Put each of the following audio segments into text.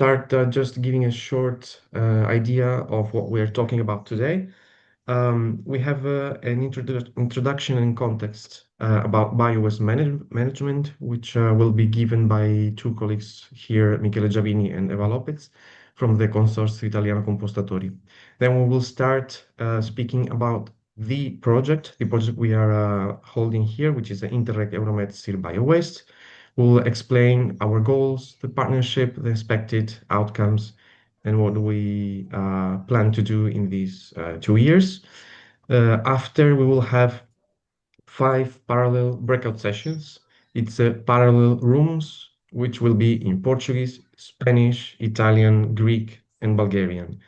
start just giving a short idea of what we are talking about today. We have an introduction and context about biowaste management, which will be given by two colleagues here, Michele Giavini and Eva Lopez, from the Consorzio Italiano Compostatori. Then we will start speaking about the project we are holding here, which is the Interreg Euro-MED CirBioWaste. We'll explain our goals, the partnership, the expected outcomes, and what we plan to do in these 2 years. After, we will have 5 parallel breakout sessions. It's parallel rooms, which will be in Portuguese, Spanish, Italian, Greek, and Bulgarian.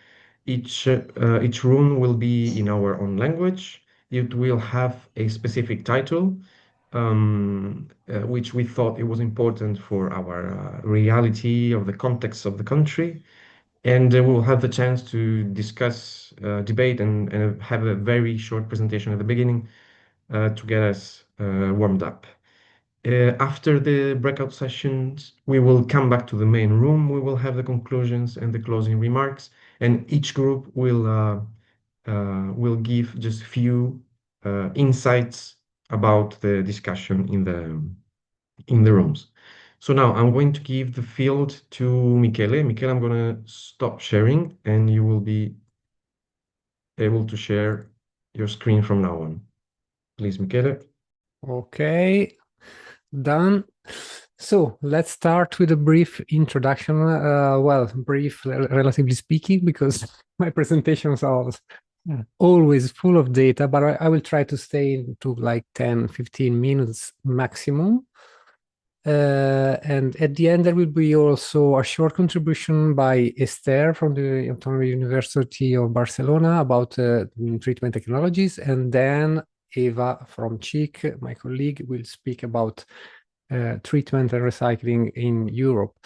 Each room will be in our own language. It will have a specific title, which we thought it was important for our reality of the context of the country. And we'll have the chance to discuss, debate, and have a very short presentation at the beginning to get us warmed up. After the breakout sessions, we will come back to the main room. We will have the conclusions and the closing remarks, and each group will give just few insights about the discussion in the rooms. So now I'm going to give the field to Michele. Michele, I'm going to stop sharing, and you will be able to share your screen from now on. Please, Michele. Okay, done. So let's start with a brief introduction. Well, brief, relatively speaking, because my presentations are always full of data, but I will try to stay to like 10, 15 minutes maximum. And at the end, there will be also a short contribution by Esther from the Autonomous University of Barcelona about treatment technologies. And then Eva from CIC, my colleague, will speak about treatment and recycling in Europe.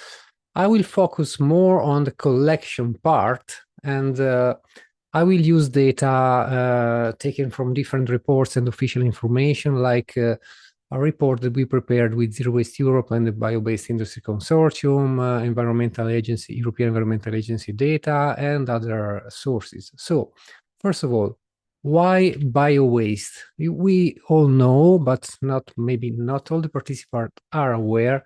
I will focus more on the collection part, and I will use data taken from different reports and official information, like a report that we prepared with Zero Waste Europe and the Bio-Based Industry Consortium, Environmental Agency, European Environmental Agency data, and other sources. So, first of all, why bio-waste? We all know, but maybe not all the participants are aware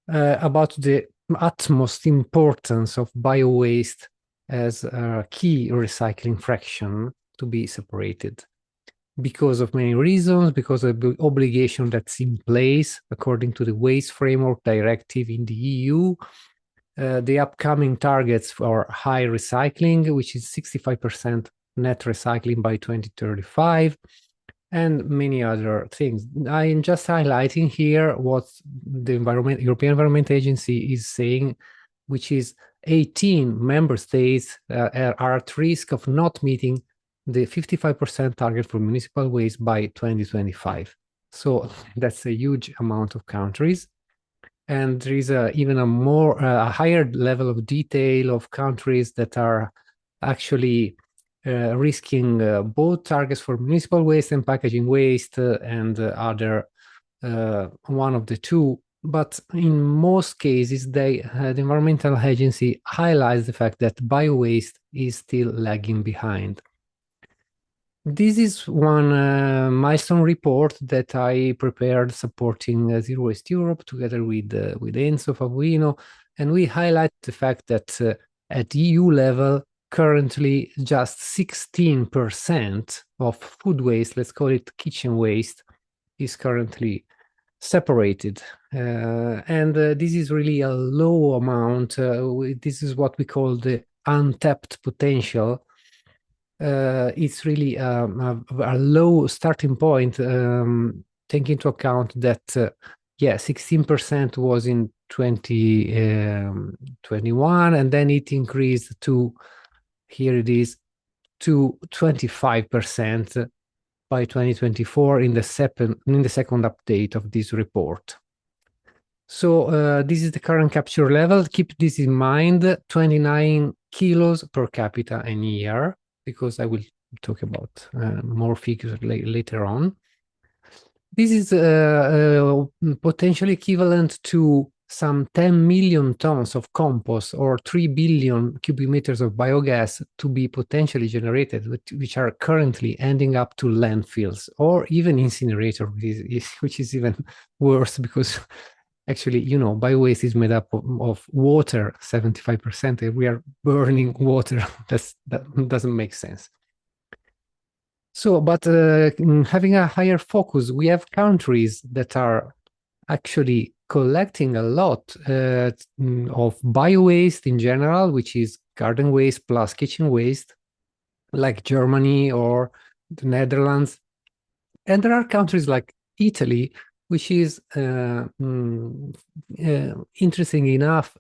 about the utmost importance of bio-waste as a key recycling fraction to be separated, because of many reasons, because of the obligation that's in place according to the Waste Framework Directive in the EU, the upcoming targets for high recycling, which is 65% net recycling by 2035, and many other things. I am just highlighting here what the European Environment Agency is saying, which is 18 member states are at risk of not meeting the 55% target for municipal waste by 2025. So that's a huge amount of countries. And there is even a higher level of detail of countries that are actually risking both targets for municipal waste and packaging waste and other one of the two. But in most cases, the Environmental Agency highlights the fact that bio-waste is still lagging behind. This is one milestone report that I prepared supporting Zero Waste Europe together with Enzo Favuino, and we highlight the fact that at EU level, currently just 16% of food waste, let's call it kitchen waste, is currently separated. And this is really a low amount. This is what we call the untapped potential. It's really a low starting point, taking into account that, 16% was in 2021, and then it increased to, here it is, to 25% by 2024 in the second update of this report. So this is the current capture level. Keep this in mind, 29 kilos per capita a year, because I will talk about more figures later on. This is potentially equivalent to some 10 million tons of compost or 3 billion cubic meters of biogas to be potentially generated, which are currently ending up to landfills or even incinerator, which is even worse because actually, biowaste is made up of water, 75%. If we are burning water, that doesn't make sense. So, but having a higher focus, we have countries that are actually collecting a lot of biowaste in general, which is garden waste plus kitchen waste, like Germany or the Netherlands. And there are countries like Italy, which is interesting enough,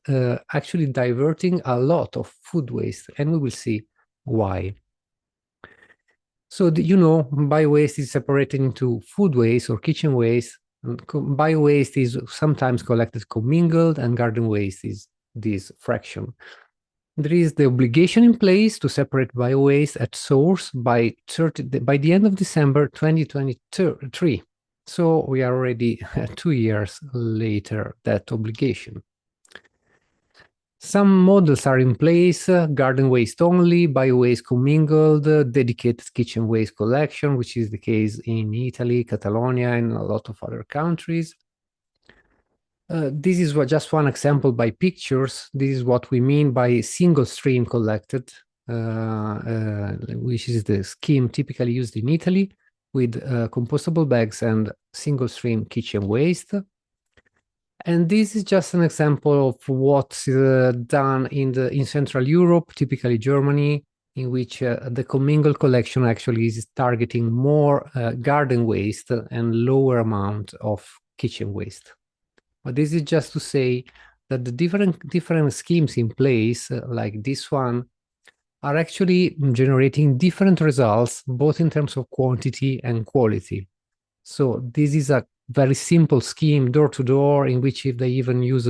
actually diverting a lot of food waste, and we will see why. So, biowaste is separated into food waste or kitchen waste. Biowaste is sometimes collected commingled, and garden waste is this fraction. There is the obligation in place to separate biowaste at source by the end of December 2023. So we are already 2 years later that obligation. Some models are in place, garden waste only, biowaste commingled, dedicated kitchen waste collection, which is the case in Italy, Catalonia, and a lot of other countries. This is just one example by pictures. This is what we mean by single stream collected, which is the scheme typically used in Italy with compostable bags and single stream kitchen waste. And this is just an example of what's done in Central Europe, typically Germany, in which the commingled collection actually is targeting more garden waste and lower amount of kitchen waste. But this is just to say that the different schemes in place, like this one, are actually generating different results, both in terms of quantity and quality. So this is a very simple scheme, door to door, in which if they even use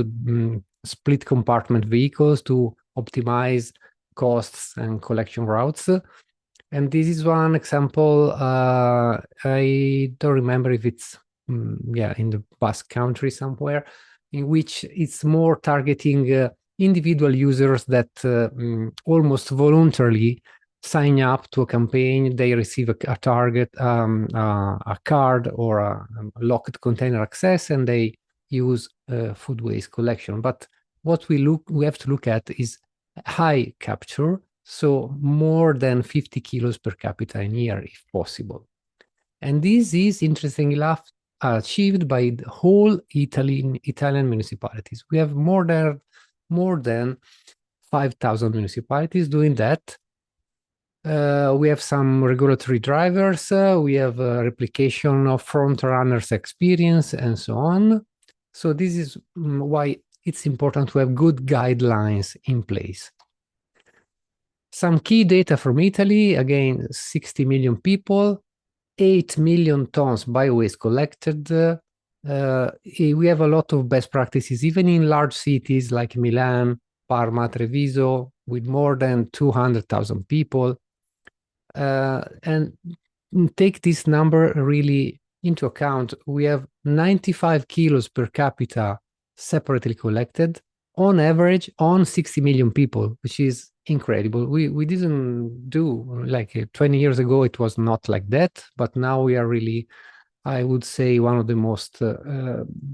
split compartment vehicles to optimize costs and collection routes. And this is one example. I don't remember if it's in the Basque Country somewhere, in which it's more targeting individual users that almost voluntarily sign up to a campaign. They receive a target, a card or a locked container access, and they use food waste collection. But what we have to look at is high capture, so more than 50 kilos per capita in a year, if possible. And this is, interesting enough, achieved by the whole Italian municipalities. We have more than 5,000 municipalities doing that. We have some regulatory drivers. We have a replication of front runners experience and so on. So this is why it's important to have good guidelines in place. Some key data from Italy, again, 60 million people, 8 million tons biowaste collected. We have a lot of best practices, even in large cities like Milan, Parma, Treviso, with more than 200,000 people. And take this number really into account. We have 95 kilos per capita separately collected on average on 60 million people, which is incredible. We didn't do, like 20 years ago, it was not like that, but now we are really, I would say, one of the most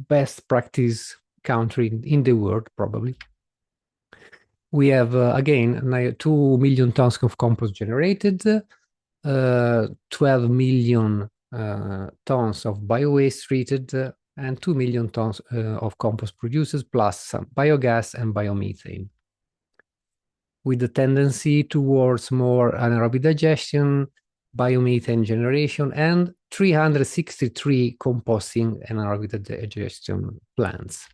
best practice country in the world, probably. We have, again, 2 million tons of compost generated, 12 million tons of biowaste treated, and 2 million tons of compost produced, plus some biogas and biomethane, with the tendency towards more anaerobic digestion, biomethane generation, and 363 composting anaerobic digestion plants.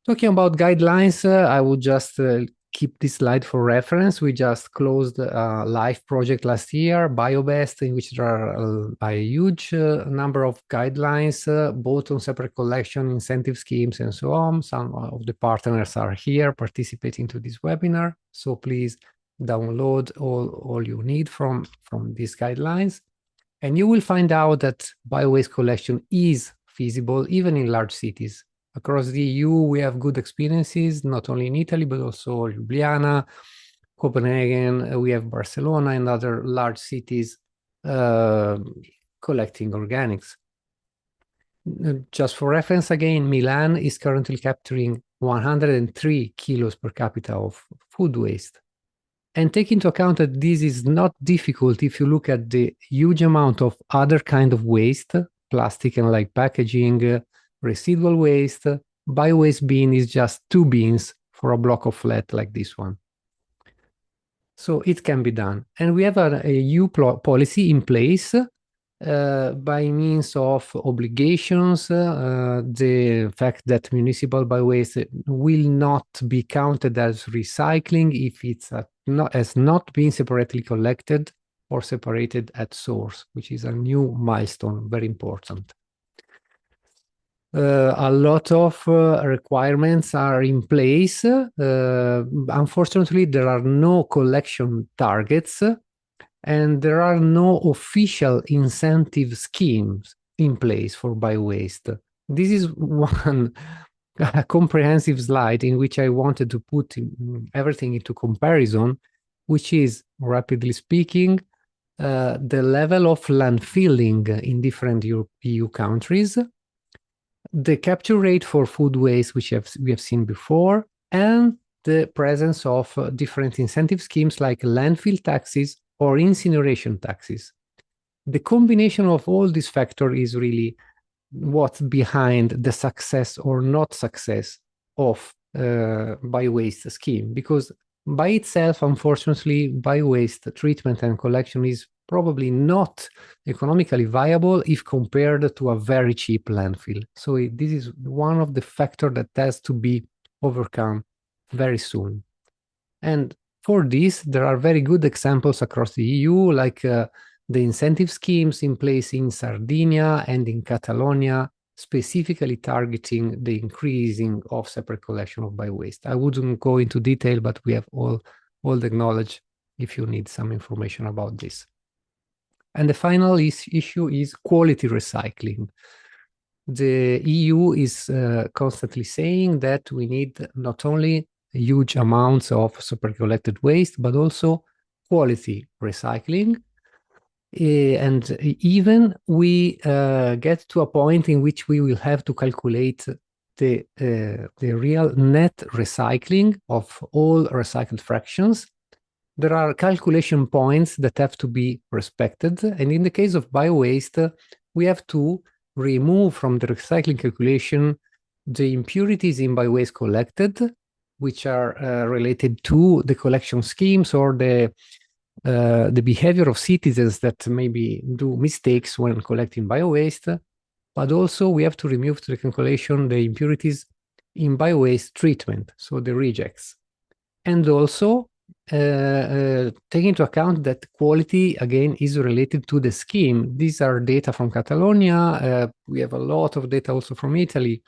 Talking about guidelines, I would just keep this slide for reference. We just closed a live project last year, BioBest, in which there are a huge number of guidelines, both on separate collection, incentive schemes, and so on. Some of the partners are here participating to this webinar. So please download all you need from these guidelines. And you will find out that biowaste collection is feasible even in large cities. Across the EU, we have good experiences, not only in Italy, but also Ljubljana, Copenhagen, we have Barcelona and other large cities collecting organics. Just for reference again, Milan is currently capturing 103 kilos per capita of food waste. And take into account that this is not difficult if you look at the huge amount of other kind of waste, plastic and like packaging, residual waste. Bio-waste bin is just 2 bins for a block of flat like this one. So it can be done. And we have a EU policy in place by means of obligations, the fact that municipal bio-waste will not be counted as recycling if it's has not been separately collected or separated at source, which is a new milestone, very important. A lot of requirements are in place. Unfortunately, there are no collection targets and there are no official incentive schemes in place for bio-waste. This is one comprehensive slide in which I wanted to put everything into comparison, which is, rapidly speaking, the level of landfilling in different EU countries, the capture rate for food waste, which we have seen before, and the presence of different incentive schemes like landfill taxes or incineration taxes. The combination of all these factors is really what's behind the success or not success of bio-waste scheme, because by itself, unfortunately, bio-waste treatment and collection is probably not economically viable if compared to a very cheap landfill. So this is one of the factors that has to be overcome very soon. And for this, there are very good examples across the EU, like the incentive schemes in place in Sardinia and in Catalonia, specifically targeting the increasing of separate collection of bio-waste. I wouldn't go into detail, but we have all the knowledge if you need some information about this. And the final issue is quality recycling. The EU is constantly saying that we need not only huge amounts of super collected waste, but also quality recycling. And even we get to a point in which we will have to calculate the real net recycling of all recycled fractions. There are calculation points that have to be respected. And in the case of bio-waste, we have to remove from the recycling calculation the impurities in bio-waste collected, which are related to the collection schemes or the behavior of citizens that maybe do mistakes when collecting bio-waste. But also we have to remove to the calculation the impurities in bio-waste treatment, so the rejects. And also take into account that quality, again, is related to the scheme. These are data from Catalonia. We have a lot of data also from Italy.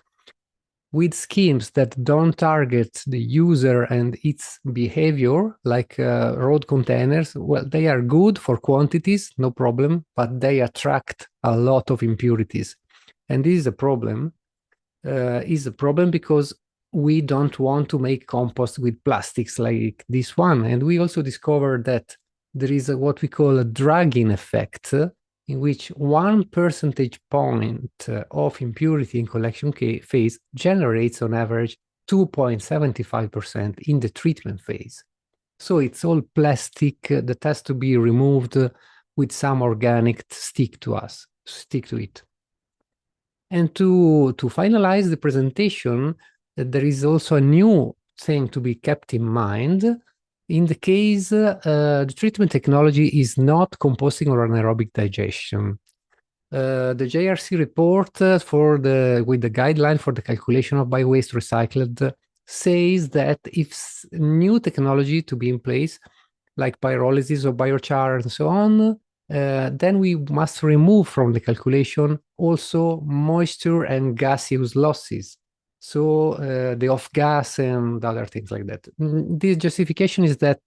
With schemes that don't target the user and its behavior, like road containers, well, they are good for quantities, no problem, but they attract a lot of impurities. And this is a problem. Because we don't want to make compost with plastics like this one. And we also discovered that there is what we call a dragging effect, in which 1 percentage point of impurity in collection phase generates on average 2.75% in the treatment phase. So it's all plastic that has to be removed with some organic stick to it. And to finalize the presentation, there is also a new thing to be kept in mind. In the case, the treatment technology is not composting or anaerobic digestion. The JRC report with the guideline for the calculation of bio-waste recycled says that if new technology to be in place, like pyrolysis or biochar and so on, then we must remove from the calculation also moisture and gaseous losses. So the off-gas and other things like that. The justification is that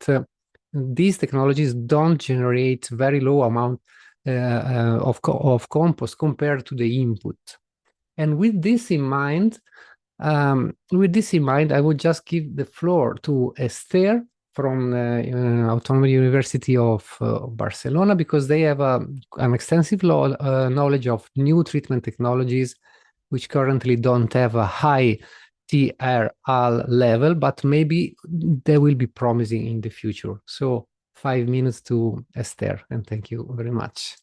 these technologies don't generate very low amount of compost compared to the input. And with this in mind, With this in mind, I would just give the floor to Esther from the Autonomous University of Barcelona, because they have an extensive knowledge of new treatment technologies, which currently don't have a high TRL level, but maybe they will be promising in the future. So 5 minutes to Esther, and thank you very much.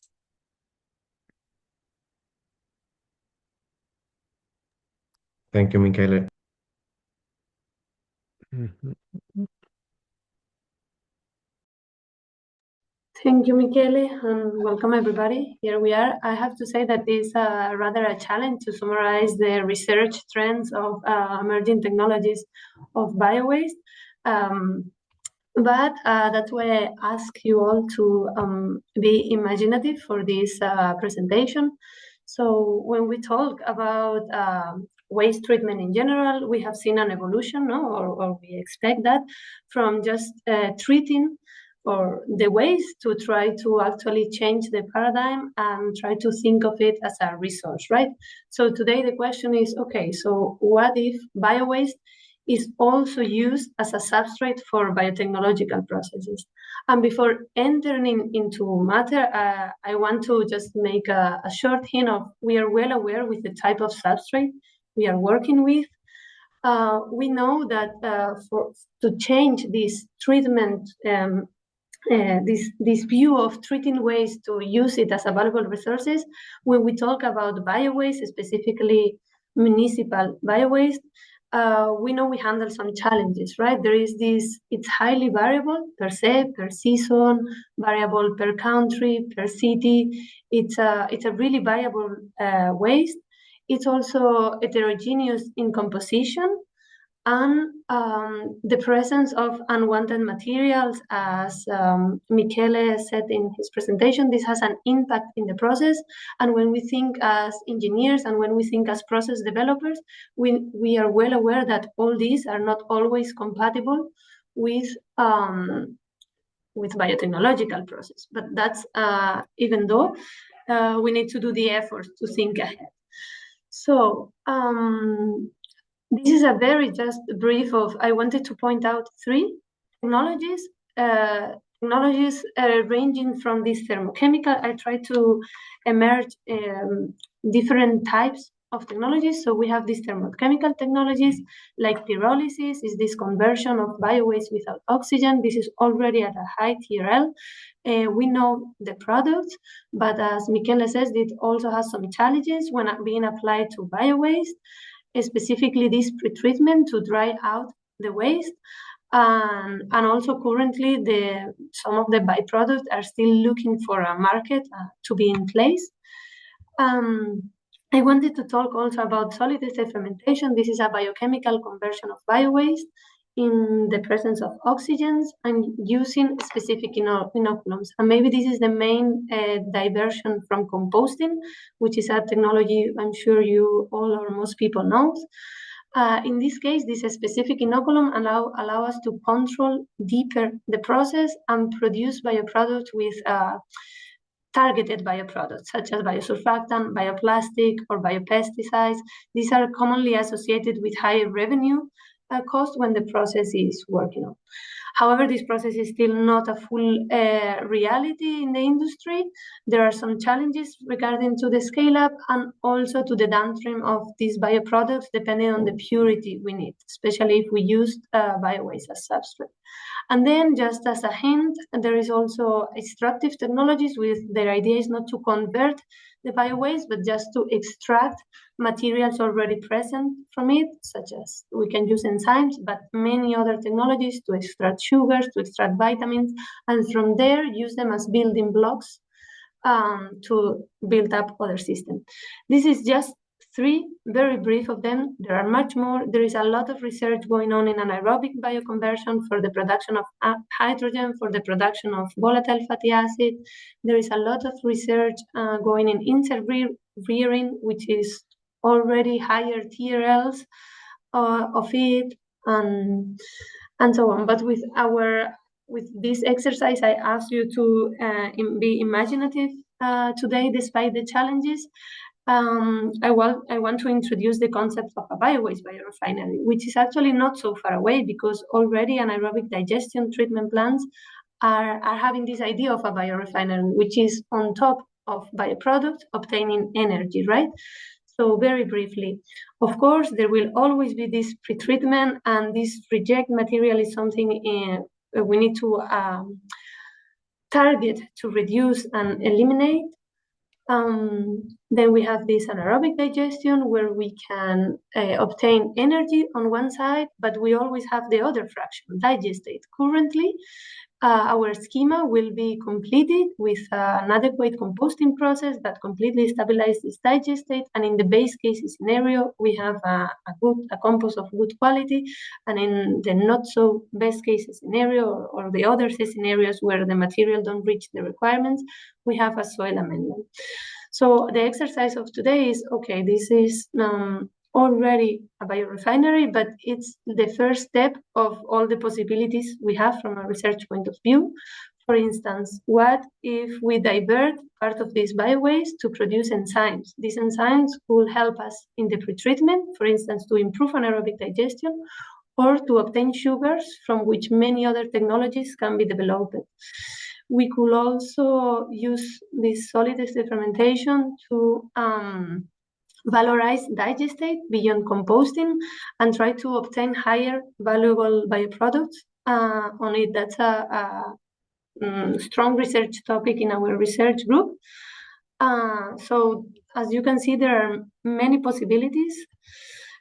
Thank you, Michele. Thank you, Michele, and welcome everybody. Here we are. I have to say that it's rather a challenge to summarize the research trends of emerging technologies of biowaste. But that's why I ask you all to be imaginative for this presentation. So when we talk about waste treatment in general, we have seen an evolution, no? or we expect that, from just treating or the waste to try to actually change the paradigm and try to think of it as a resource, right? So today the question is, okay, so what if biowaste is also used as a substrate for biotechnological processes? And before entering into matter, I want to just make a short hint of, we are well aware with the type of substrate we are working with. We know that to change this treatment, this view of treating waste to use it as a valuable resources, when we talk about biowaste, specifically municipal biowaste, we know we handle some challenges, right? There is this, it's highly variable per se, per season, variable per country, per city. It's a really variable waste. It's also heterogeneous in composition, and the presence of unwanted materials, as Michele said in his presentation, this has an impact in the process. And when we think as engineers and when we think as process developers, we are well aware that all these are not always compatible with biotechnological process. But that's even though we need to do the effort to think ahead. So this is a very just brief of, I wanted to point out 3 technologies, ranging from this thermochemical. I try to emerge different types of technologies. So we have these thermochemical technologies like pyrolysis, is this conversion of biowaste without oxygen. This is already at a high TRL. We know the products, but as Michele says, it also has some challenges when being applied to biowaste, specifically this pretreatment to dry out the waste. And also currently some of the byproducts are still looking for a market to be in place. I wanted to talk also about solid state fermentation. This is a biochemical conversion of biowaste in the presence of oxygens and using specific inoculums. And maybe this is the main diversion from composting, which is a technology I'm sure you all or most people know. In this case, this specific inoculum allow us to control deeper the process and produce bioproducts with targeted bioproducts, such as biosurfactant, bioplastic, or biopesticides. These are commonly associated with higher revenue cost when the process is working on. However, this process is still not a full reality in the industry. There are some challenges regarding to the scale-up and also to the downstream of these bioproducts, depending on the purity we need, especially if we use biowaste as substrate. And then, just as a hint, there is also extractive technologies with their idea is not to convert the biowaste, but just to extract materials already present from it, such as we can use enzymes, but many other technologies to extract sugars, to extract vitamins, and from there use them as building blocks to build up other systems. This is just 3 very brief of them. There are much more. There is a lot of research going on in anaerobic bioconversion for the production of hydrogen, for the production of volatile fatty acid. There is a lot of research going in interrearing, which is already higher TRLs of it, and so on. But with this exercise, I ask you to be imaginative today, despite the challenges. I want to introduce the concept of a biowaste biorefinery, which is actually not so far away because already anaerobic digestion treatment plants are having this idea of a biorefinery, which is on top of bioproducts obtaining energy, right? So very briefly, of course, there will always be this pretreatment, and this reject material is something we need to target to reduce and eliminate. Then we have this anaerobic digestion where we can obtain energy on one side, but we always have the other fraction, digestate. Currently, our schema will be completed with an adequate composting process that completely stabilizes this digestate. And in the base case scenario, we have a compost of good quality. And in the not so best case scenario, or the other scenarios where the material don't reach the requirements, we have a soil amendment. So the exercise of today is, okay, this is already a biorefinery, but it's the first step of all the possibilities we have from a research point of view. For instance, what if we divert part of this biowaste to produce enzymes? These enzymes will help us in the pretreatment, for instance, to improve anaerobic digestion, or to obtain sugars from which many other technologies can be developed. We could also use this solid state fermentation to valorize digestate beyond composting and try to obtain higher valuable bioproducts on it. That's a strong research topic in our research group. So as you can see, there are many possibilities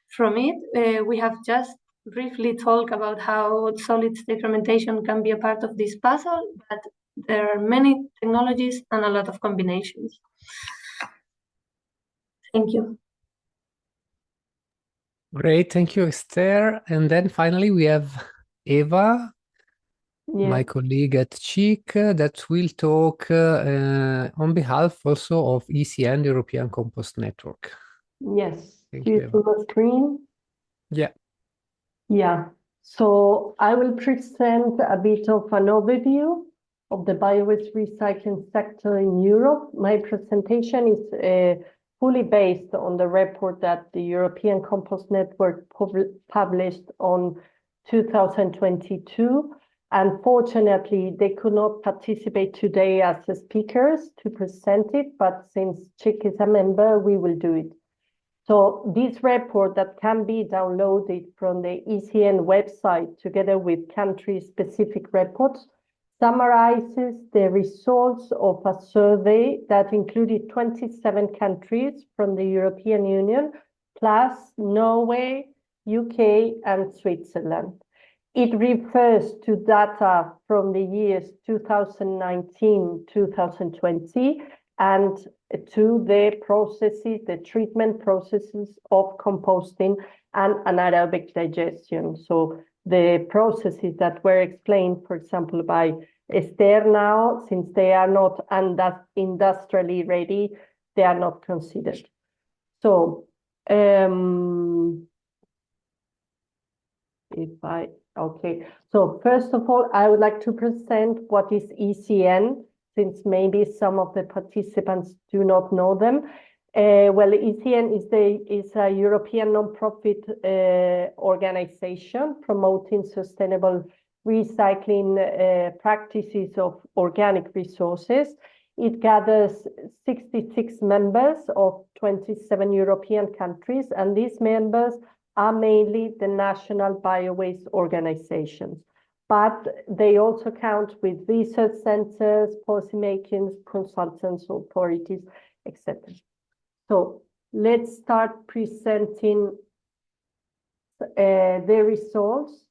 from it. We have just briefly talked about how solid state fermentation can be a part of this puzzle, but there are many technologies and a lot of combinations. Thank you. Great, thank you, Esther. And then finally we have Eva, my colleague at CHIC, that will talk on behalf also of ECN, the European Compost Network. Yes. Thank Do you see the screen? Yeah. Yeah. So I will present a bit of an overview of the biowaste recycling sector in Europe. My presentation is fully based on the report that the European Compost Network published on 2022. Unfortunately, they could not participate today as the speakers to present it, but since CHIC is a member, we will do it. So this report that can be downloaded from the ECN website together with country-specific reports summarizes the results of a survey that included 27 countries from the European Union, plus Norway, UK, and Switzerland. It refers to data from the years 2019-2020 and to the processes, the treatment processes of composting and anaerobic digestion. So the processes that were explained, for example, by Esther now, since they are not industrially ready, they are not considered. So so first of all, I would like to present what is ECN, since maybe some of the participants do not know them. Well, ECN is a European non-profit organization promoting sustainable recycling practices of organic resources. It gathers 66 members of 27 European countries, and these members are mainly the national biowaste organizations. But they also count with research centers, policymakers, consultants, authorities, etc. So let's start presenting the results.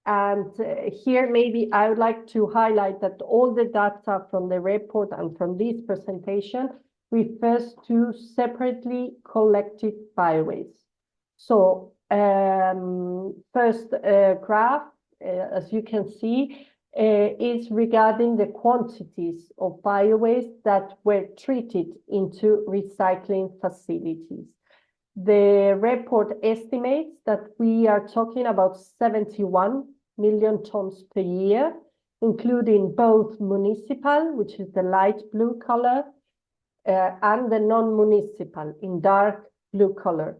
And here maybe I would like to highlight that all the data from the report and from this presentation refers to separately collected biowaste. So first graph, as you can see, is regarding the quantities of biowaste that were treated into recycling facilities. The report estimates that we are talking about 71 million tons per year, including both municipal, which is the light blue color, and the non-municipal in dark blue color.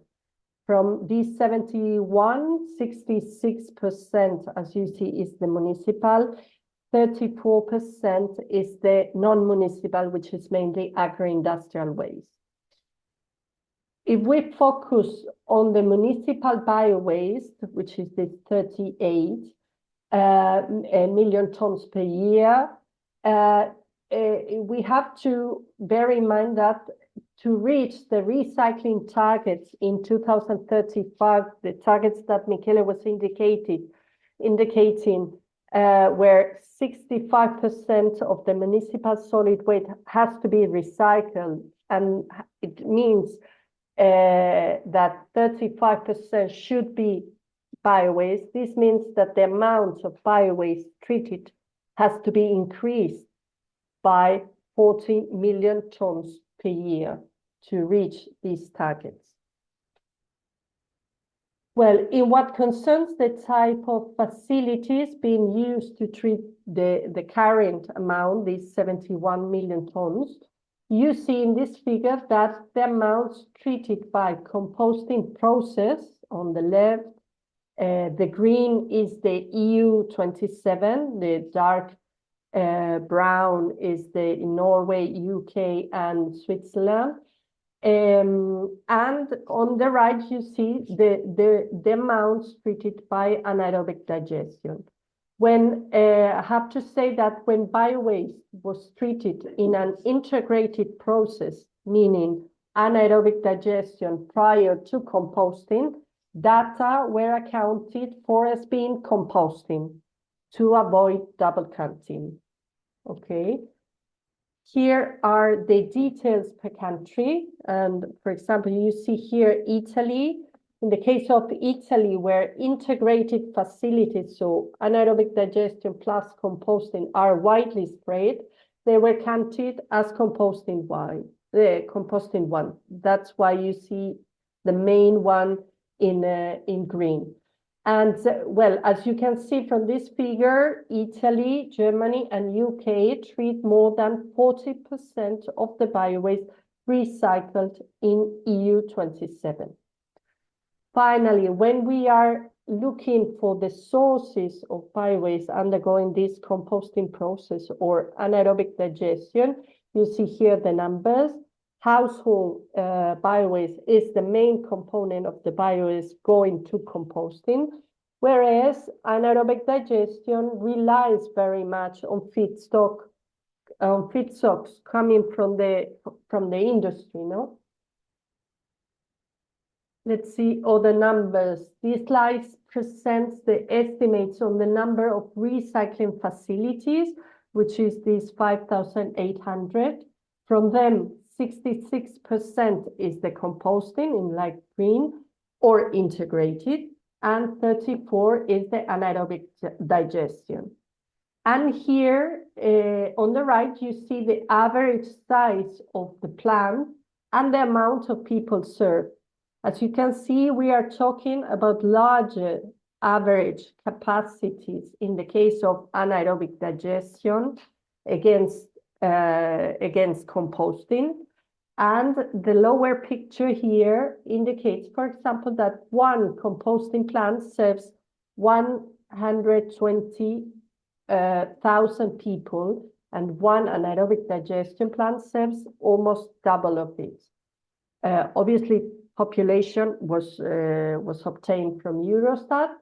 From these 71, 66%, as you see, is the municipal, 34% is the non-municipal, which is mainly agro-industrial waste. If we focus on the municipal bio-waste, which is this 38 million tons per year, we have to bear in mind that to reach the recycling targets in 2035, the targets that Michele was indicating, where 65% of the municipal solid waste has to be recycled, and it means that 35% should be bio-waste. This means that the amount of bio-waste treated has to be increased by 40 million tons per year to reach these targets. Well, in what concerns the type of facilities being used to treat the current amount, these 71 million tons, you see in this figure that the amounts treated by composting process on the left, the green is the EU27, the dark brown is the Norway, UK, and Switzerland. And on the right, you see the amounts treated by anaerobic digestion. When I have to say that when bio-waste was treated in an integrated process, meaning anaerobic digestion prior to composting, data were accounted for as being composting to avoid double counting. Okay. Here are the details per country. And for example, you see here Italy. In the case of Italy, where integrated facilities, so anaerobic digestion plus composting, are widely spread, they were counted as composting one. That's why you see the main one in green. And well, as you can see from this figure, Italy, Germany, and UK treat more than 40% of the bio-waste recycled in EU27. Finally, when we are looking for the sources of bio-waste undergoing this composting process or anaerobic digestion, you see here the numbers. Household bio-waste is the main component of the bio-waste going to composting, whereas anaerobic digestion relies very much on feedstocks coming from the industry, no? Let's see other numbers. This slide presents the estimates on the number of recycling facilities, which is these 5,800. From them, 66% is the composting in light green or integrated, and 34 is the anaerobic digestion. And here on the right, you see the average size of the plant and the amount of people served. As you can see, we are talking about larger average capacities in the case of anaerobic digestion against composting. And the lower picture here indicates, for example, that one composting plant serves 120,000 people, and one anaerobic digestion plant serves almost double of it. Obviously, population was obtained from Eurostat.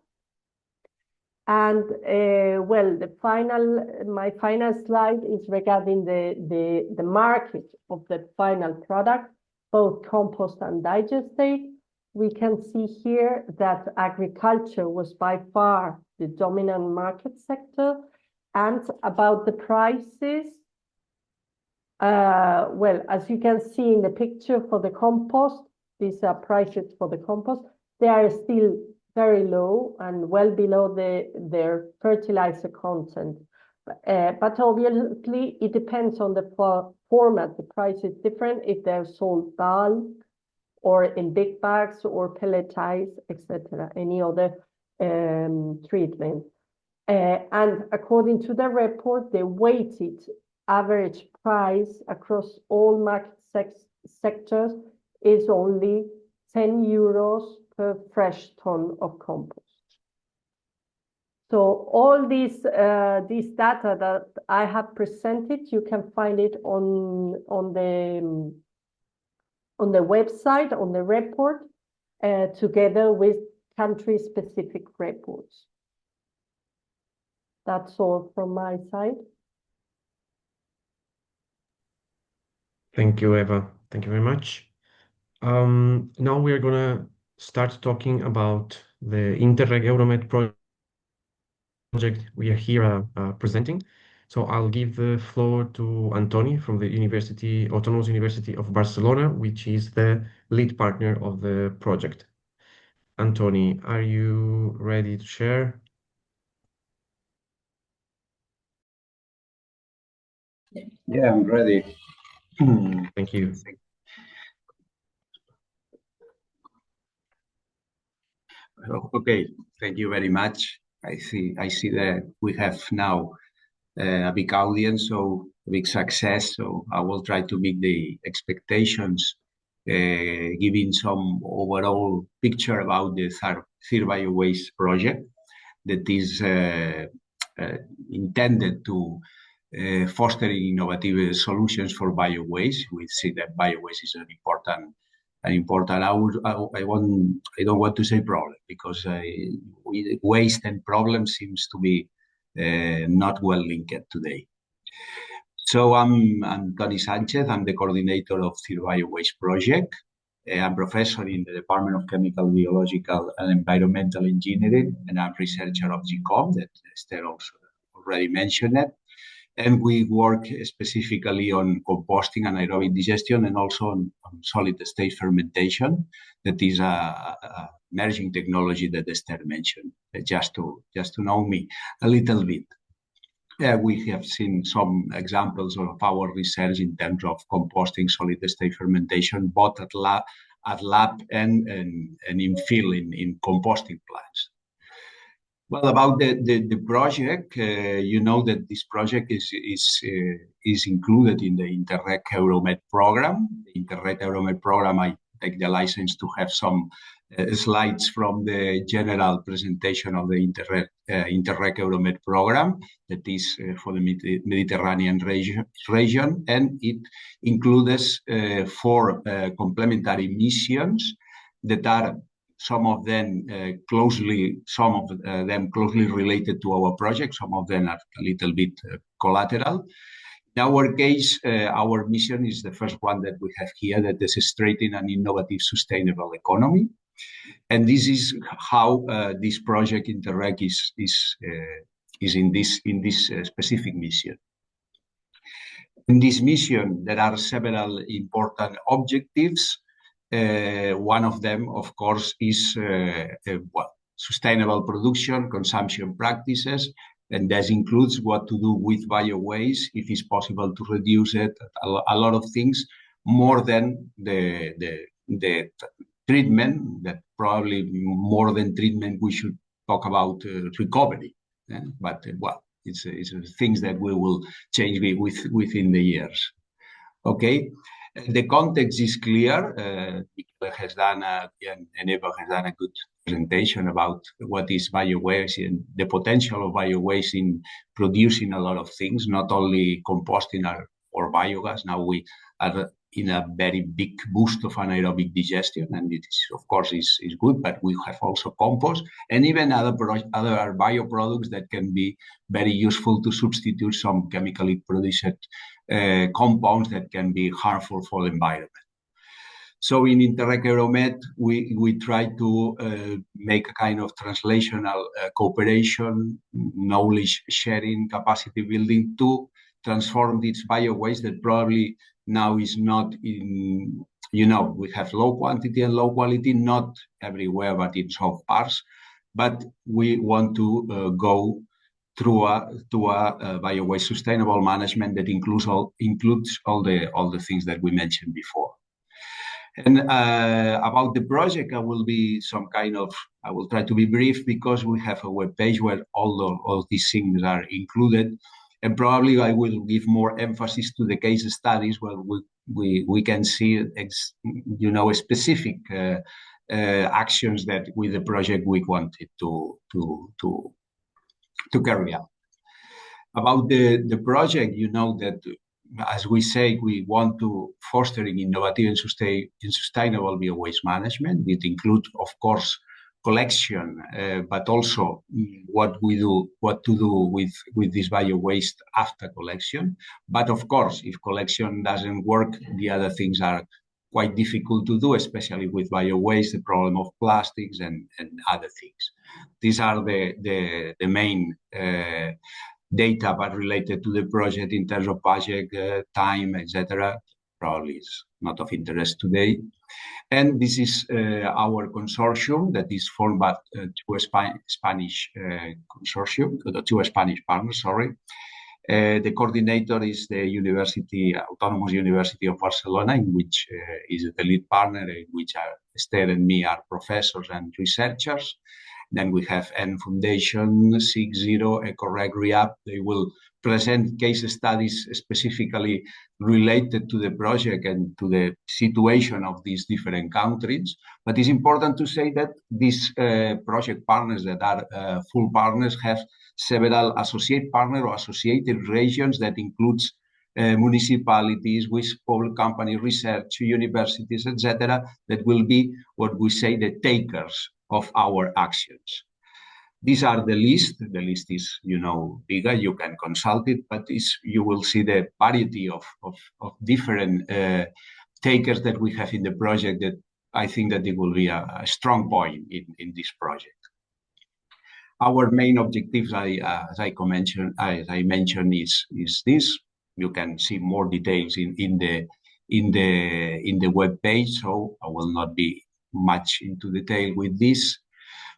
And well, my final slide is regarding the market of the final product, both compost and digestate. We can see here that agriculture was by far the dominant market sector. And about the prices, well, as you can see in the picture for the compost, these are prices for the compost. They are still very low and well below their fertilizer content. But obviously, it depends on the format. The price is different if they're sold bulk or in big bags or pelletized, etc., any other treatment. And according to the report, the weighted average price across all market sectors is only 10 euros per fresh ton of compost. So all these data that I have presented, you can find it on the website, on the report, together with country-specific reports. That's all from my side. Thank you, Eva. Thank you very much. Now we are going to start talking about the Interreg Euro-MED project we are here presenting. So I'll give the floor to Antoni from the Autonomous University of Barcelona, which is the lead partner of the project. Antoni, are you ready to share? Yeah, I'm ready. Thank you. Okay, thank you very much. I see that we have now a big audience, so a big success. So I will try to meet the expectations, giving some overall picture about the CirBioWaste project that is intended to foster innovative solutions for biowaste. We see that biowaste is an important. I don't want to say problem, because waste and problem seems to be not well linked today. So I'm Antoni Sanchez. I'm the coordinator of CirBioWaste project. I'm professor in the Department of Chemical, Biological and Environmental Engineering, and I'm researcher of GCOM that Esther also already mentioned it. And we work specifically on composting, anaerobic digestion, and also on solid state fermentation. That is a emerging technology that Esther mentioned, just to know me a little bit. We have seen some examples of our research in terms of composting, solid state fermentation, both at lab and in field in composting plants. Well, about the project, you know that this project is included in the Interreg Euro-MED program. The Interreg Euro-MED program, I take the license to have some slides from the general presentation of the Interreg Euro-MED program that is for the Mediterranean region, and it includes 4 complementary missions that are some of them closely related to our project. Some of them are a little bit collateral. In our case, our mission is the first one that we have here, that is strengthening an innovative, sustainable economy. And this is how this project Interreg is in this specific mission. In this mission, there are several important objectives. One of them, of course, is sustainable production, consumption practices, and that includes what to do with biowaste, if it's possible to reduce it, a lot of things, more than the treatment, that probably more than treatment, we should talk about recovery. But it's things that we will change within the years. Okay. The context is clear. Eva has done a good presentation about what is biowaste and the potential of biowaste in producing a lot of things, not only composting or biogas. Now we are in a very big boost of anaerobic digestion, and it is, of course, is good, but we have also compost and even other bioproducts that can be very useful to substitute some chemically produced compounds that can be harmful for the environment. So in Interreg Euro-MED, we try to make a kind of translational cooperation, knowledge sharing, capacity building to transform this biowaste that probably now is not in, we have low quantity and low quality, not everywhere, but in some parts. But we want to go through a biowaste sustainable management that includes all the things that we mentioned before. And about the project, I will try to be brief, because we have a web page where all these things are included. And probably I will give more emphasis to the case studies where we can see, specific actions that with the project we wanted to carry out. About the project, that as we say, we want to fostering innovative and sustainable bio-waste management. It includes, of course, collection, but also what to do with this bio-waste after collection. But of course, if collection doesn't work, the other things are quite difficult to do, especially with bio-waste, the problem of plastics and other things. These are the main data, but related to the project in terms of budget, time, etc. Probably is not of interest today. And this is our consortium that is formed by two Spanish consortium, two Spanish partners, sorry. The coordinator is the Autonomous University of Barcelona, in which is the lead partner, in which Esther and me are professors and researchers. Then we have N Foundation, 60, Ecorreg Rehab. They will present case studies specifically related to the project and to the situation of these different countries. But it's important to say that these project partners that are full partners have several associate partners or associated regions that includes municipalities with public company research, universities, etc., that will be what we say the takers of our actions. These are the list. The list is, bigger. You can consult it, but you will see the variety of different takers that we have in the project. That I think that it will be a strong point in this project. Our main objectives, as I mentioned, is this. You can see more details in the web page. So I will not be much into detail with this,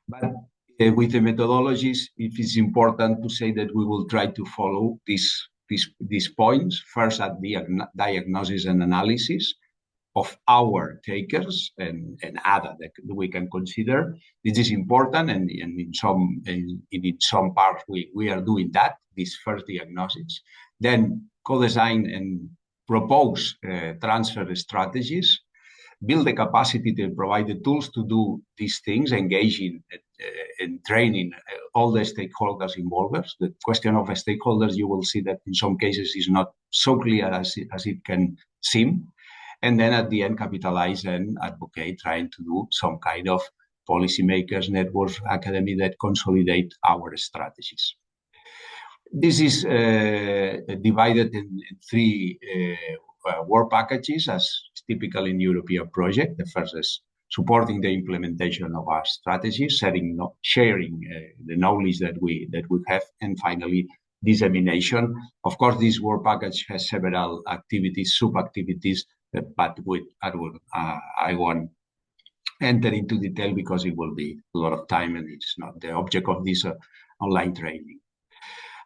but with the methodologies, it is important to say that we will try to follow these points. First, at the diagnosis and analysis of our takers and other that we can consider. This is important, and in some parts we are doing that. This first diagnosis, then co-design and propose transfer strategies. Build the capacity to provide the tools to do these things, engaging and training all the stakeholders involved. The question of stakeholders, you will see that in some cases is not so clear as it can seem. And then at the end, capitalize and advocate, trying to do some kind of policymakers, networks, academy that consolidate our strategies. This is divided in three work packages, as is typical in European project. The first is supporting the implementation of our strategy, sharing the knowledge that we have, and finally dissemination. Of course, this work package has several activities, sub-activities, but I won't enter into detail because it will be a lot of time, and it's not the object of this online training.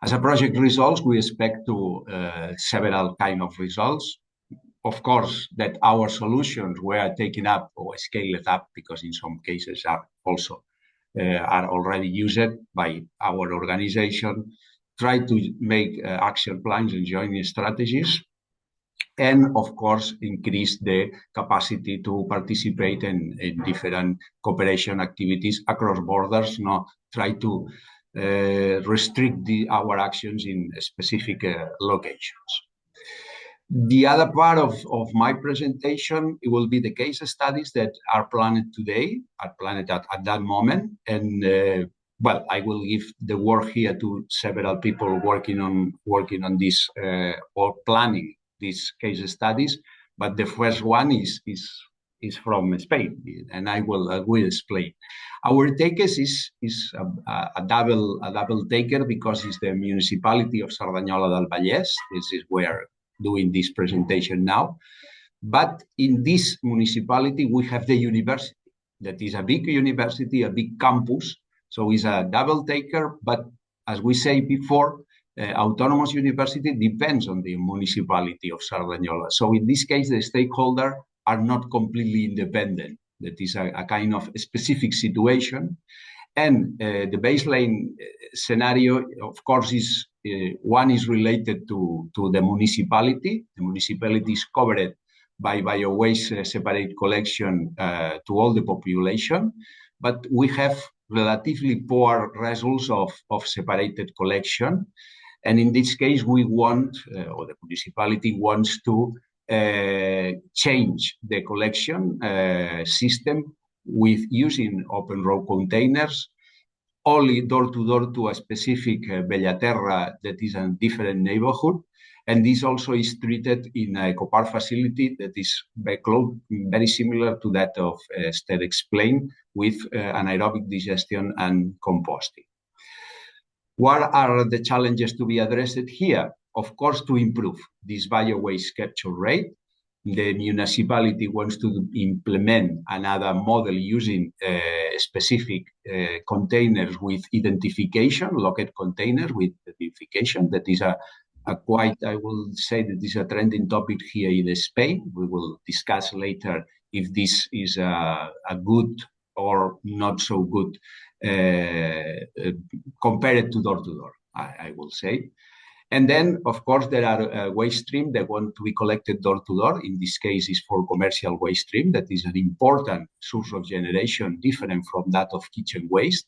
As a project results, we expect several kind of results. Of course, that our solutions were taken up or scaled up, because in some cases are already used by our organization. Try to make action plans and joint strategies, and of course increase the capacity to participate in different cooperation activities across borders. Try to restrict our actions in specific locations. The other part of my presentation, it will be the case studies that are planned today, at that moment. And I will give the work here to several people working on this or planning these case studies. But the first one is from Spain, and I will explain. Our takers is a double taker, because it's the municipality of Cerdanyola del Vallès. This is where doing this presentation now. But in this municipality, we have the university. That is a big university, a big campus. So it's a double taker, but as we say before, autonomous university depends on the municipality of Cerdanyola. So in this case, the stakeholders are not completely independent. That is a kind of specific situation. And the baseline scenario, of course, is one is related to the municipality. The municipality is covered by biowaste separate collection to all the population, but we have relatively poor results of separated collection. And in this case, we want, or the municipality wants to change the collection system with using open row containers, only door-to-door to a specific Bellaterra that is a different neighborhood. And this also is treated in a Ecopar facility that is very similar to that of Esther explained, with anaerobic digestion and composting. What are the challenges to be addressed here? Of course, to improve this biowaste capture rate. The municipality wants to implement another model using specific containers with identification, locked containers with identification. That is a quite, I will say that this is a trending topic here in Spain. We will discuss later if this is a good or not so good compared to door-to-door, I will say. And then, of course, there are waste streams that want to be collected door-to-door. In this case, is for commercial waste stream. That is an important source of generation, different from that of kitchen waste.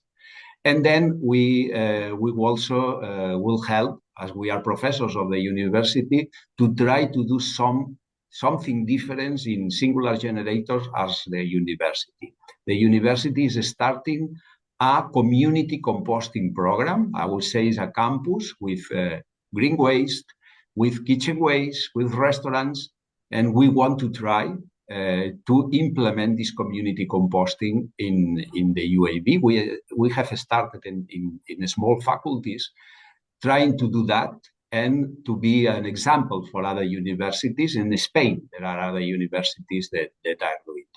And then we also will help, as we are professors of the university, to try to do something different in singular generators as the university. The university is starting a community composting program. I would say it's a campus with green waste, with kitchen waste, with restaurants, and we want to try to implement this community composting in the UAB. We have started in small faculties trying to do that and to be an example for other universities. In Spain, there are other universities that are doing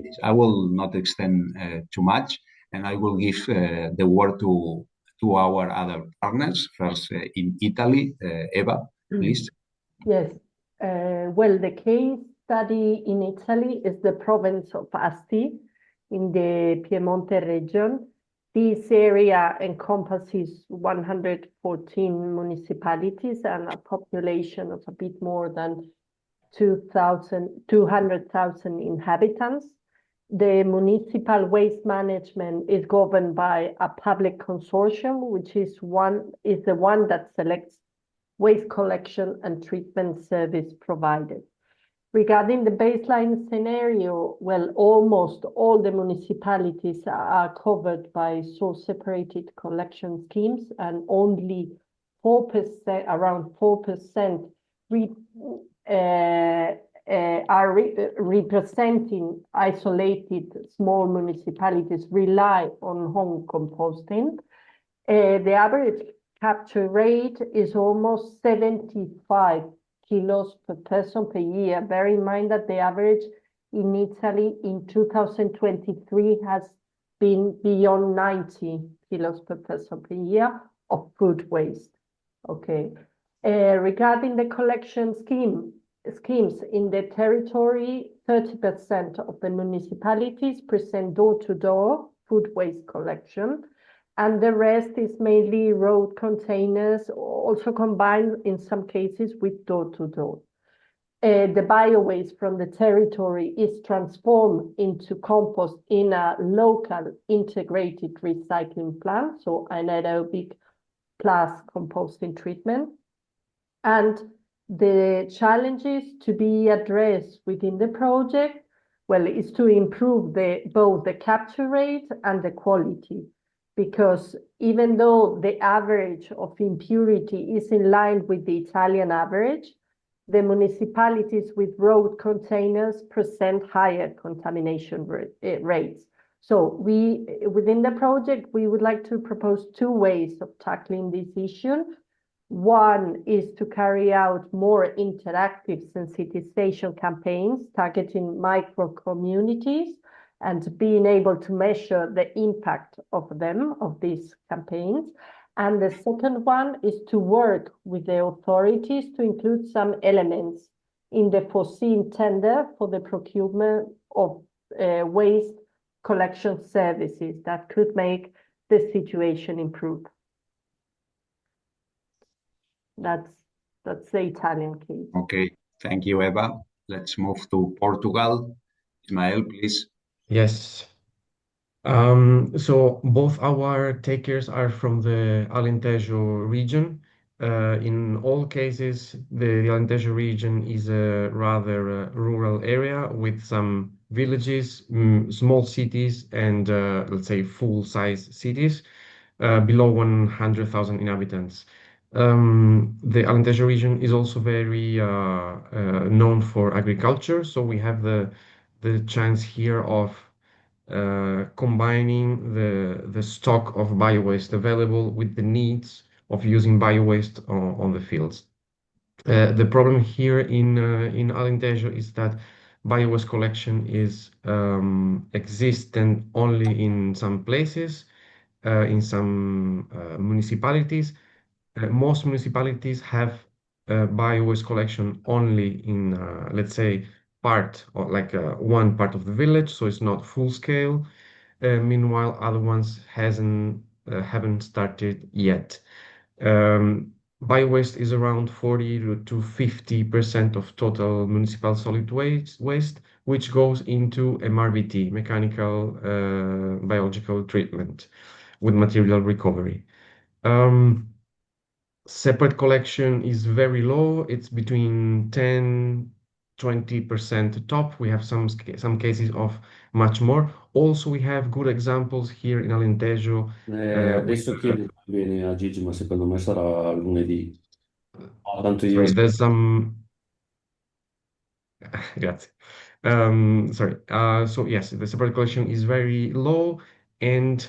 this. I will not extend too much, and I will give the word to our other partners. First, in Italy, Eva, please. Yes. Well, the case study in Italy is the province of Asti in the Piemonte region. This area encompasses 114 municipalities and a population of a bit more than 200,000 inhabitants. The municipal waste management is governed by a public consortium, which is the one that selects waste collection and treatment service provided. Regarding the baseline scenario, well, almost all the municipalities are covered by source-separated collection schemes, and only 4%, around 4%, are representing isolated small municipalities rely on home composting. The average capture rate is almost 75 kilos per person per year. Bear in mind that the average in Italy in 2023 has been beyond 90 kilos per person per year of food waste. Okay. Regarding the collection schemes in the territory, 30% of the municipalities present door-to-door food waste collection, and the rest is mainly road containers, also combined in some cases with door-to-door. The biowaste from the territory is transformed into compost in a local integrated recycling plant, so anaerobic plus composting treatment. And the challenges to be addressed within the project, well, is to improve both the capture rate and the quality, because even though the average of impurity is in line with the Italian average, the municipalities with road containers present higher contamination rates. So within the project, we would like to propose two ways of tackling this issue. One is to carry out more interactive sensitization campaigns targeting micro communities and being able to measure the impact of these campaigns. And the second one is to work with the authorities to include some elements in the foreseen tender for the procurement of waste collection services that could make the situation improve. That's the Italian case. Okay, thank you, Eva. Let's move to Portugal. Ismael, please. Yes. So both our takers are from the Alentejo region. In all cases, the Alentejo region is a rather rural area with some villages, small cities, and let's say full-size cities below 100,000 inhabitants. The Alentejo region is also very known for agriculture, so we have the chance here of combining the stock of biowaste available with the needs of using biowaste on the fields. The problem here in Alentejo is that biowaste collection is existent only in some places, in some municipalities. Most municipalities have biowaste collection only in, let's say, part or like one part of the village, so it's not full scale. Meanwhile, other ones haven't started yet. Biowaste is around 40 to 50% of total municipal solid waste, which goes into MRBT, mechanical biological treatment, with material recovery. Separate collection is very low. It's between 10-20% top. We have some cases of much more. Also, we have good examples here in Alentejo. Adesso chiedi bene a Gigi, ma secondo me sarà lunedì. Tanto io Sorry, there's some. Grazie. Sorry. So yes, the separate collection is very low, and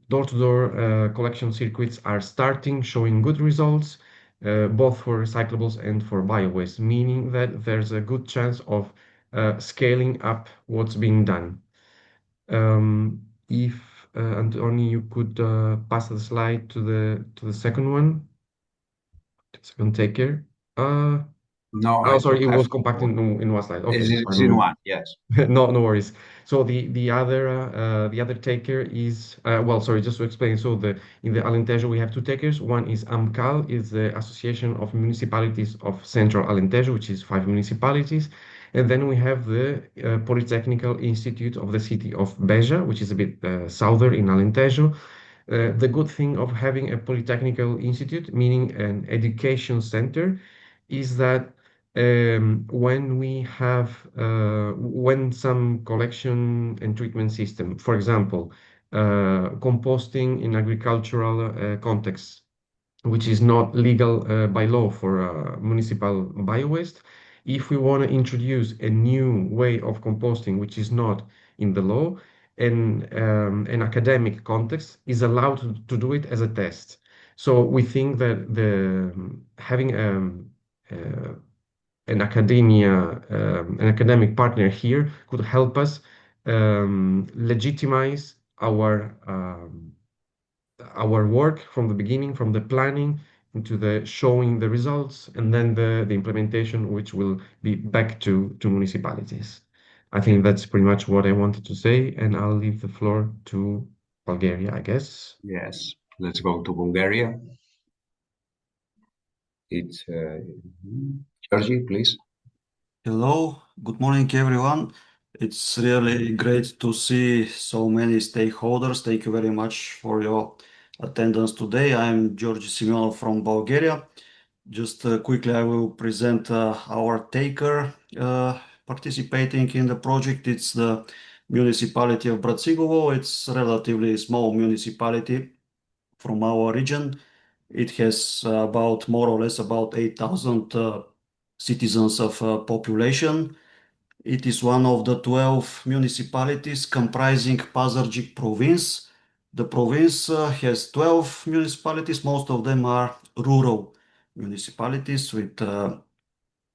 door-to-door collection circuits are starting, showing good results, both for recyclables and for biowaste, meaning that there's a good chance of scaling up what's being done. If Anthony, you could pass the slide to the second one, second taker. No, Oh, I sorry, don't it have. was compact in one slide. Okay, It's sorry. in one, yes. No, no worries. So the other taker is well, sorry, just to explain. So in the Alentejo we have two takers. One is AMCAL, is the Association of Municipalities of Central Alentejo, which is 5 municipalities, and then we have the Polytechnical Institute of the city of Beja, which is a bit southern in Alentejo. The good thing of having a polytechnical institute, meaning an education center, is that when some collection and treatment system, for example, composting in agricultural contexts, which is not legal by law for municipal biowaste. If we want to introduce a new way of composting, which is not in the law, and an academic context is allowed to do it as a test. So we think that having uh, an academic partner here could help us legitimize our work from the beginning, from the planning into the showing the results, and then the implementation, which will be back to municipalities. I think that's pretty much what I wanted to say, and I'll leave the floor to Bulgaria, I guess. Yes, let's go to Bulgaria. It's Georgie, please. Hello, good morning, everyone. It's really great to see so many stakeholders. Thank you very much for your attendance today. I'm George Simeonov from Bulgaria. Just quickly, I will present our taker participating in the project. It's the municipality of Bratsigovo. It's a relatively small municipality from our region. It has about more or less about 8,000 citizens of population. It is one of the 12 municipalities comprising Pazardzhik province. The province has 12 municipalities. Most of them are rural municipalities with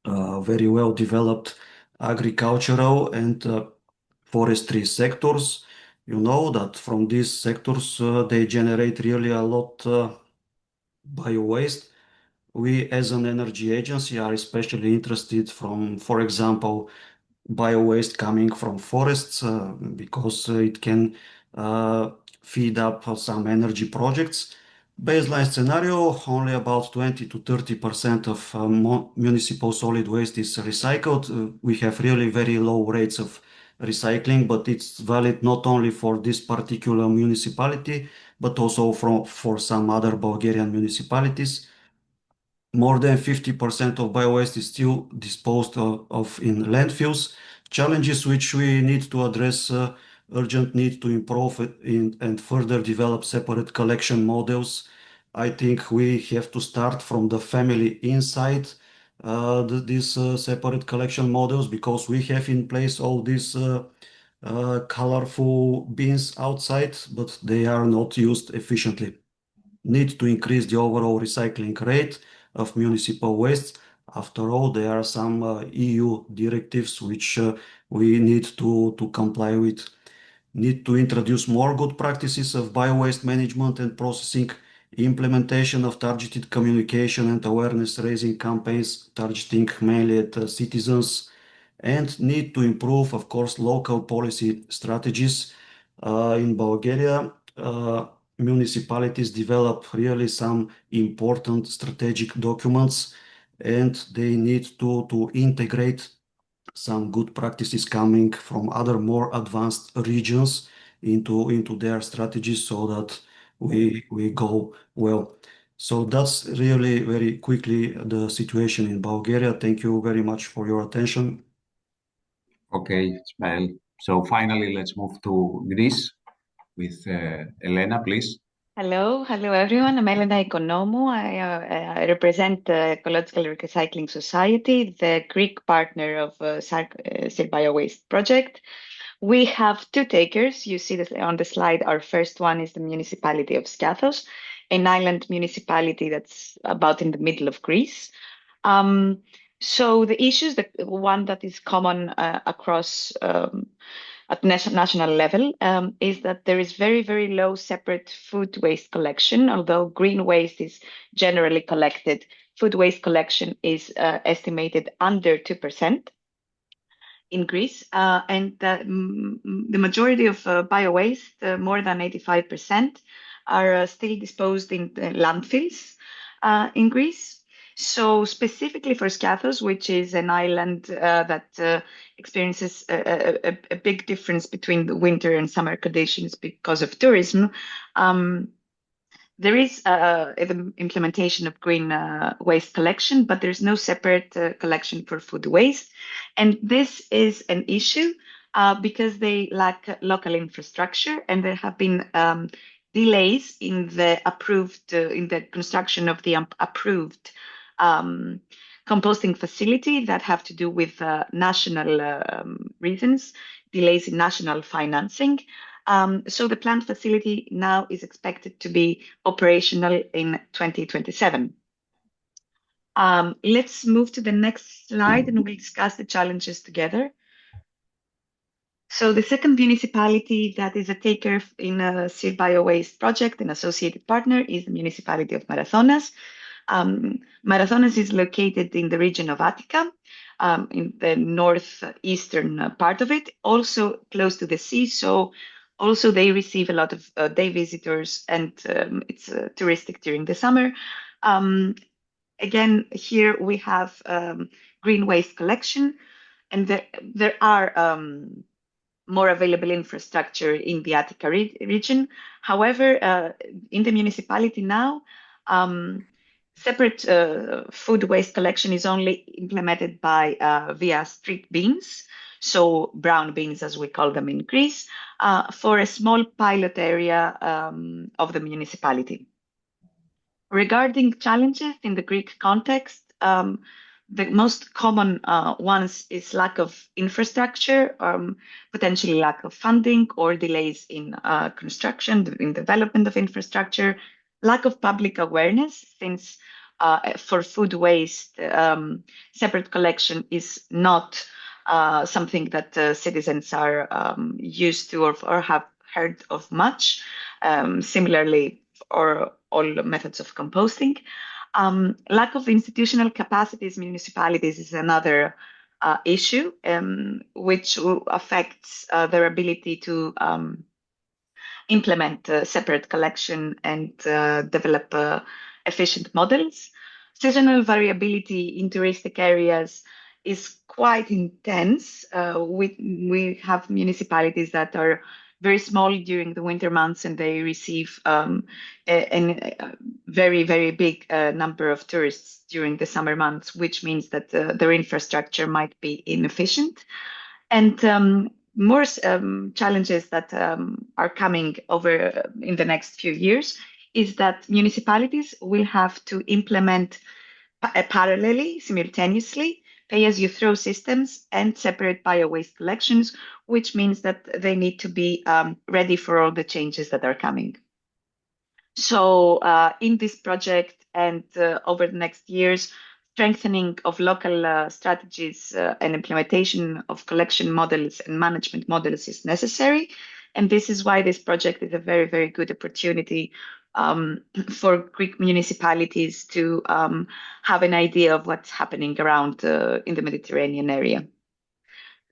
very well developed agricultural and forestry sectors. You know that from these sectors they generate really a lot bio-waste. We as an energy agency are especially interested from, for example, bio-waste coming from forests because it can feed up some energy projects. Baseline scenario, only about 20 to 30% of municipal solid waste is recycled. We have really very low rates of recycling, but it's valid not only for this particular municipality, but also for some other Bulgarian municipalities. More than 50% of biowaste is still disposed of in landfills. Challenges which we need to address, urgent need to improve it and further develop separate collection models. I think we have to start from the family inside these separate collection models, because we have in place all these colorful bins outside, but they are not used efficiently. Need to increase the overall recycling rate of municipal waste. After all, there are some EU directives which we need to comply with. Need to introduce more good practices of bio-waste management and processing, implementation of targeted communication and awareness raising campaigns targeting mainly at citizens, and need to improve, of course, local policy strategies. In Bulgaria, municipalities develop really some important strategic documents, and they need to integrate some good practices coming from other more advanced regions into their strategies so that we go well. So that's really very quickly the situation in Bulgaria. Thank you very much for your attention. Okay, Ismail. So finally, let's move to Greece with Elena, please. Hello everyone. I'm Elena Economou. I represent the Ecological Recycling Society, the Greek partner of CirBioWaste project. We have two takers. You see this on the slide. Our first one is the municipality of Skiathos, an island municipality that's about in the middle of Greece. So the issues, the one that is common across at national level is that there is very, very low separate food waste collection. Although green waste is generally collected, food waste collection is estimated under 2% in Greece. And the majority of bio-waste, more than 85%, are still disposed in landfills in Greece. So specifically for Skiathos, which is an island that experiences a big difference between the winter and summer conditions because of tourism, there is the implementation of green waste collection, but there's no separate collection for food waste. And this is an issue because they lack local infrastructure, and there have been delays in the in the construction of the approved composting facility that have to do with national reasons, delays in national financing. So the plant facility now is expected to be operational in 2027. Let's move to the next slide and we'll discuss the challenges together. So the second municipality that is a taker in a CirBioWaste project, an associated partner, is the municipality of Marathonas. Marathonas is located in the region of Attica, in the northeastern part of it, also close to the sea. So also they receive a lot of day visitors, and it's touristic during the summer. Again, here we have green waste collection, and there are more available infrastructure in the Attica region. However, in the municipality now, separate food waste collection is only implemented via street bins, so brown bins as we call them in Greece, for a small pilot area of the municipality. Regarding challenges in the Greek context, the most common ones is lack of infrastructure, potentially lack of funding or delays in construction, in development of infrastructure, lack of public awareness, since for food waste, separate collection is not something that citizens are used to or have heard of much. Similarly, or all methods of composting. Lack of institutional capacities, municipalities is another issue, which affects their ability to implement separate collection and develop efficient models. Seasonal variability in touristic areas is quite intense. We have municipalities that are very small during the winter months, and they receive a very, very big number of tourists during the summer months, which means that their infrastructure might be inefficient. And more challenges that are coming over in the next few years is that municipalities will have to implement parallelly, simultaneously, pay-as-you-throw systems and separate bio-waste collections, which means that they need to be ready for all the changes that are coming. So in this project and over the next years, strengthening of local strategies and implementation of collection models and management models is necessary. And this is why this project is a very, very good opportunity for Greek municipalities to have an idea of what's happening around in the Mediterranean area.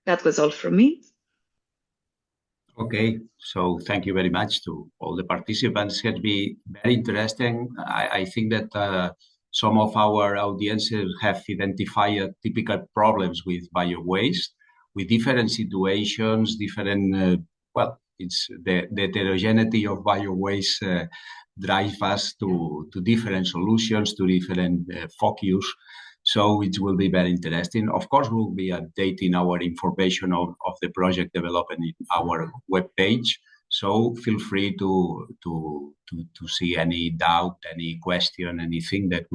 That was all from me. Okay, so thank you very much to all the participants. It has been very interesting. I think that some of our audiences have identified typical problems with bio-waste, with different situations, different, well, it's the heterogeneity of bio-waste drive us to different solutions, to different focus. So it will be very interesting. Of course, we'll be updating our information of the project development in our webpage. So feel free to see any doubt, any question, anything that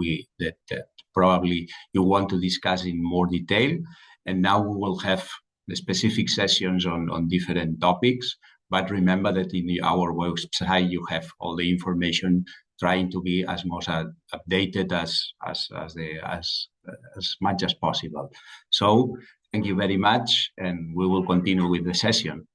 probably you want to discuss in more detail. And now we will have the specific sessions on different topics. But remember that in our website you have all the information, trying to be as much updated as much as possible. So thank you very much, and we will continue with the session.